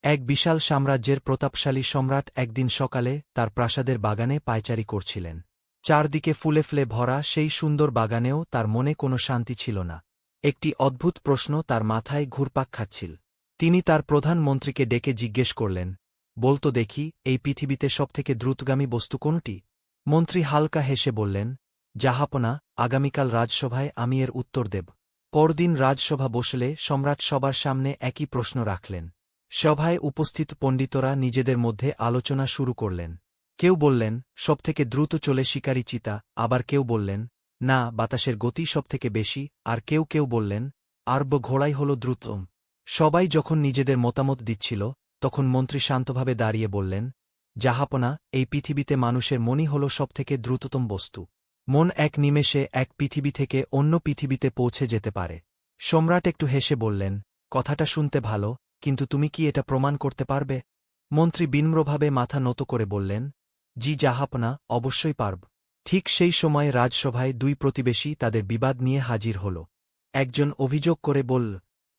এক বিশাল সাম্রাজ্যের প্রতাপশালী সম্রাট একদিন সকালে তার প্রাসাদের বাগানে পায়চারি করছিলেন। চারদিকে ফুলে ফুলে ভরা সেই সুন্দর বাগানেও তার মনে কোনো শান্তি ছিল না। একটি অদ্ভুত প্রশ্ন তার মাথায় ঘুরপাক খাচ্ছিল। তিনি তার প্রধানমন্ত্রীকে ডেকে জিজ্ঞেস করলেন, বলতো দেখি, এই পৃথিবীতে সবথেকে দ্রুতগামী বস্তু কোনটি? মন্ত্রী হালকা হেসে বললেন, জাহাপনা, আগামীকাল রাজসভায় আমি এর উত্তর দেব। পরদিন রাজসভা বসলে সম্রাট সবার সামনে একই প্রশ্ন রাখলেন। সভায় উপস্থিত পণ্ডিতরা নিজেদের মধ্যে আলোচনা শুরু করলেন। কেউ বললেন, সবথেকে দ্রুত চলে শিকারী চিতা, আবার কেউ বললেন, না, বাতাসের গতি সবথেকে বেশি, আর কেউ কেউ বললেন, আরব ঘোড়াই হল দ্রুততম। সবাই যখন নিজেদের মতামত দিচ্ছিল, তখন মন্ত্রী শান্তভাবে দাঁড়িয়ে বললেন, জাহাপনা, এই পৃথিবীতে মানুষের মনই হল সবথেকে দ্রুততম বস্তু। মন এক নিমেষে এক পৃথিবী থেকে অন্য পৃথিবীতে পৌঁছে যেতে পারে। সম্রাট একটু হেসে বললেন, কথাটা শুনতে ভালো, কিন্তু তুমি কি এটা প্রমাণ করতে পারবে? মন্ত্রী বিনম্রভাবে মাথা নত করে বললেন, জি জাহাপনা, অবশ্যই পারব। ঠিক সেই সময় রাজসভায় দুই প্রতিবেশী তাদের বিবাদ নিয়ে হাজির হল। একজন অভিযোগ করে বলল,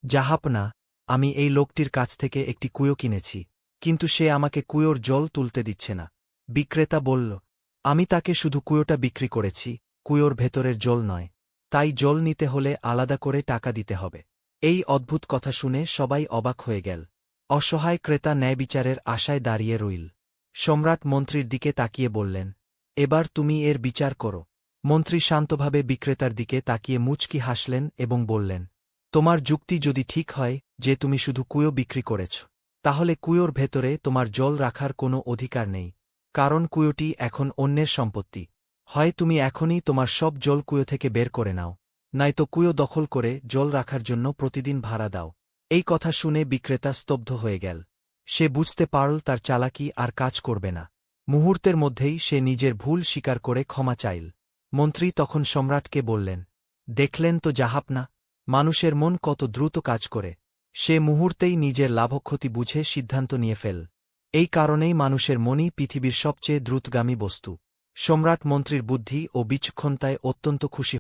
জাহাপনা, আমি এই লোকটির কাছ থেকে একটি কুয়ো কিনেছি, কিন্তু সে আমাকে কুয়োর জল তুলতে দিচ্ছে না। বিক্রেতা বলল, আমি তাকে শুধু কুয়োটা বিক্রি করেছি, কুয়োর ভেতরের জল নয়। তাই জল নিতে হলে আলাদা করে টাকা দিতে হবে। এই অদ্ভুত কথা শুনে সবাই অবাক হয়ে গেল। অসহায় ক্রেতা ন্যায়বিচারের আশায় দাঁড়িয়ে রইল। সম্রাট মন্ত্রীর দিকে তাকিয়ে বললেন, এবার তুমি এর বিচার করো। মন্ত্রী শান্তভাবে বিক্রেতার দিকে তাকিয়ে মুচকি হাসলেন এবং বললেন, তোমার যুক্তি যদি ঠিক হয় যে তুমি শুধু কুয়ো বিক্রি করেছ, তাহলে কুয়োর ভেতরে তোমার জল রাখার কোনো অধিকার নেই, কারণ কুয়োটি এখন অন্যের সম্পত্তি। হয় তুমি এখনই তোমার সব জল কুয়ো থেকে বের করে নাও, নয়তো কুয়ো দখল করে জল রাখার জন্য প্রতিদিন ভাড়া দাও। এই কথা শুনে বিক্রেতা স্তব্ধ হয়ে গেল। সে বুঝতে পারল তার চালাকি আর কাজ করবে না। মুহূর্তের মধ্যেই সে নিজের ভুল স্বীকার করে ক্ষমা চাইল। মন্ত্রী তখন সম্রাটকে বললেন, দেখলেন তো জাহাপনা, মানুষের মন কত দ্রুত কাজ করে। সে মুহূর্তেই নিজের লাভক্ষতি বুঝে সিদ্ধান্ত নিয়ে ফেল। এই কারণেই মানুষের মনই পৃথিবীর সবচেয়ে দ্রুতগামী বস্তু। সম্রাট মন্ত্রীর বুদ্ধি ও বিচক্ষণতায় অত্যন্ত খুশি